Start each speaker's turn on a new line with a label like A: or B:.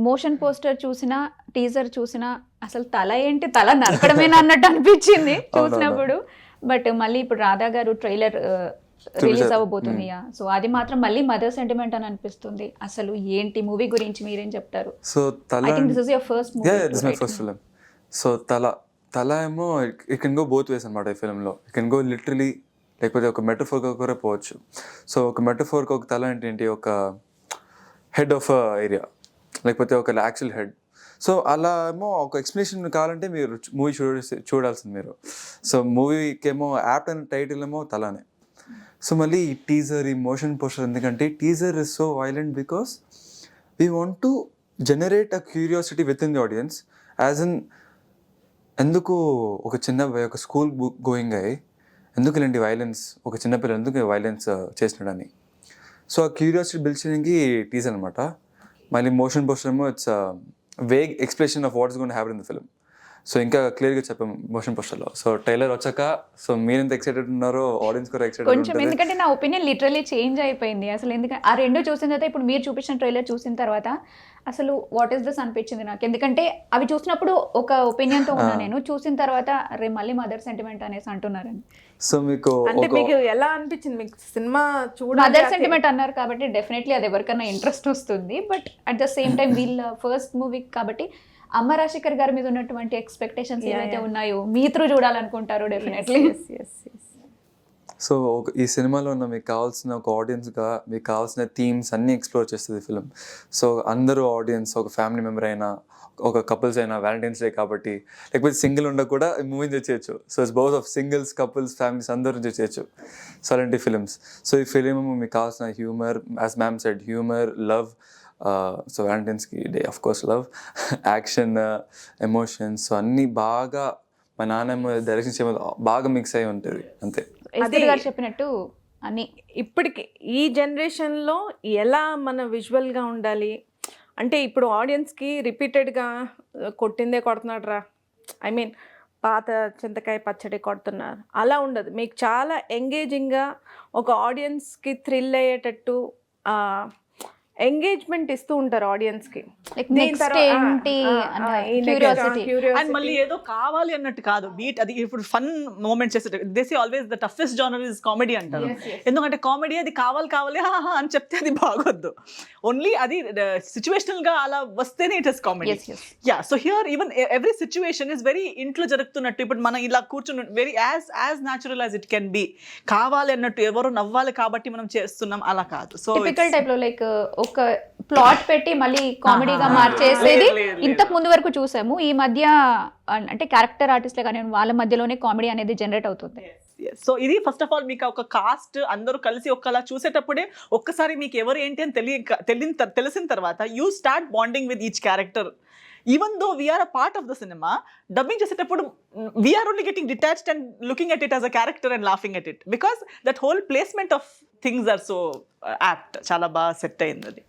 A: Motion poster చూసినా teaser చూసినా అసలు తల ఏంటి, తల నరకడమేనా అన్నట్టు అనిపించింది చూసినప్పుడు. బట్ మళ్ళీ ఇప్పుడు రాధా గారు ట్రైలర్ రిలీజ్ అవ్వబోతుంది, సో అది మాత్రం మళ్ళీ మదర్ సెంటిమెంట్ అని అనిపిస్తుంది. అసలు ఏంటి మూవీ గురించి మీరేం చెప్తారు?
B: సో తల,
A: I think this is your first movie.
B: This is my first film. So తల ఏమో it can go both ways అనమాట ఈ ఫిల్మ్లో. ఇట్ కెన్ గో లిటరలీ, లేకపోతే ఒక మెటఫోర్గా కూడా పోవచ్చు. సో ఒక మెటఫోర్కి ఒక తల అంటే ఏంటి, ఒక హెడ్ ఆఫ్ ఏరియా, లేకపోతే ఒక యాక్చువల్ హెడ్. సో అలా ఏమో ఒక ఎక్స్ప్లెనేషన్ కావాలంటే మీరు మూవీ చూడాల్సింది మీరు. సో మూవీకి ఏమో యాప్ట్ అనే టైటిల్ ఏమో తలానే. సో మళ్ళీ ఈ టీజర్, ఈ మోషన్ పోస్టర్, ఎందుకంటే teaser is so violent because we want to generate a curiosity with in the audience. As in, ఎందుకు ఒక చిన్న ఒక స్కూల్ గోయింగ్ అయ్యి ఎందుకు ఇలాంటి వైలెన్స్, ఒక చిన్నపిల్ల ఎందుకు వైలెన్స్ చేసినాడని. సో ఆ క్యూరియాసిటీ బిల్డ్ చేయడానికి టీజర్ అనమాట. మళ్ళీ మోషన్ పోస్టర్ ఏమో it's vague expression of what's gonna happen in the film. So ఇంకా క్లియర్గా చెప్పాము మోషన్ పోస్టర్లో. సో ట్రైలర్ వచ్చాక సో మీరు ఎంత ఎక్సైటెడ్ ఉన్నారో ఆడియన్స్ కూడా ఎక్సైటెడ్
A: కొంచెం, ఎందుకంటే నా ఒపీనియన్ లిటరలీ చేంజ్ అయిపోయింది అసలు. ఎందుకంటే ఆ రెండు చూసిన తర్వాత, ఇప్పుడు మీరు చూపించిన ట్రైలర్ చూసిన తర్వాత అసలు వాట్ ఈస్ దిస్ అనిపించింది నాకు. ఎందుకంటే అవి చూసినప్పుడు ఒక ఒపీనియన్తో ఉన్నా నేను, చూసిన తర్వాత అరే మళ్ళీ మదర్ సెంటిమెంట్ అనేసి అంటున్నారని.
B: సో మీకు
C: అంటే మీకు ఎలా అనిపించింది? మీకు సినిమా
A: మదర్ సెంటిమెంట్ అన్నారు కాబట్టి డెఫినెట్లీ అది ఎవరికైనా ఇంట్రెస్ట్ వస్తుంది. But at the same time వీళ్ళ ఫస్ట్ మూవీ కాబట్టి అమ్మ రాజశేఖర్ గారి మీద ఉన్నటువంటి ఎక్స్పెక్టేషన్స్ ఏవైతే ఉన్నాయో మీ త్రూ చూడాలనుకుంటారు డెఫినెట్లీ.
B: సో ఈ సినిమాలో ఉన్న మీకు కావాల్సిన ఒక ఆడియన్స్గా మీకు కావాల్సిన థీమ్స్ అన్నీ ఎక్స్ప్లోర్ చేస్తుంది ఫిలిం. సో అందరూ ఆడియన్స్, ఒక ఫ్యామిలీ మెంబర్ అయినా, ఒక కపుల్స్ అయినా, వ్యాలంటైన్స్ డే కాబట్టి, లేకపోతే సింగిల్ ఉండ కూడా ఈ మూవీని చూసేయచ్చు. So it's both of singles, couples, families అందరూ చూసేయచ్చు. సో అలాంటి ఫిలిమ్స్. సో ఈ ఫిలిం మీకు కావాల్సిన humour, as ma'am said, humour, love, so వ్యాలంటైన్స్కి day of course love, action, emotions, so అన్నీ బాగా మా నాన్నమ్మ డైరెక్షన్ చేయడం బాగా మిక్స్ అయి ఉంటుంది అంతే.
A: గారు చెప్పినట్టు అన్ని
C: ఇప్పటికి ఈ జనరేషన్లో ఎలా మన విజువల్గా ఉండాలి అంటే, ఇప్పుడు ఆడియన్స్కి రిపీటెడ్గా కొట్టిందే కొడుతున్నాడు రా, ఐ మీన్ పాత చింతకాయ పచ్చడి కొడుతున్నారు, అలా ఉండదు. మీకు చాలా ఎంగేజింగ్గా ఒక ఆడియన్స్కి థ్రిల్ అయ్యేటట్టు ఎంగేజ్మెంట్ ఇస్తూ ఉంటారు ఆడియన్స్కి.
D: అండ్ మళ్ళీ ఏదో కావాలి అన్నట్టు కాదు, బీట్ అది ఇప్పుడు ఫన్ మూమెంట్ చేసే this always the toughest genre is comedy అంటారు. ఎందుకంటే కామెడీ అది కావాలి హాహా అని చెప్తే అది బాగొద్దు. ఓన్లీ అది సిచ్యువేషనల్ గా అలా వస్తేనే it is comedy. Yeah, so here even every situation is very ఇంట్లో జరుగుతున్నట్టు. ఇప్పుడు మనం ఇలా కూర్చుని very as natural as it can be. కావాలి అన్నట్టు ఎవరు నవ్వాలి కాబట్టి మనం చేస్తున్నాం, అలా కాదు. సో
A: టిపికల్ టైప్ లో లైక్ ఒక ప్లాట్ పెట్టి మళ్ళీ కామెడీగా మార్చేసేది ఇంతకు ముందు వరకు చూసాము. ఈ మధ్య అంటే క్యారెక్టర్ ఆర్టిస్ట్లే కానీ వాళ్ళ మధ్యలోనే కామెడీ అనేది జనరేట్ అవుతుంది.
D: సో ఇది ఫస్ట్ ఆఫ్ ఆల్ మీకు ఒక కాస్ట్ అందరూ కలిసి ఒక్కలా చూసేటప్పుడే ఒక్కసారి మీకు ఎవరు ఏంటి అని తెలిసిన తర్వాత you start bonding with each character. Even though we're a part of the cinema, dubbing చేసేటప్పుడు we're only getting detached and looking at it as a character and laughing at it because that whole placement of things are so apt. చాలా బాగా set అయింది అది.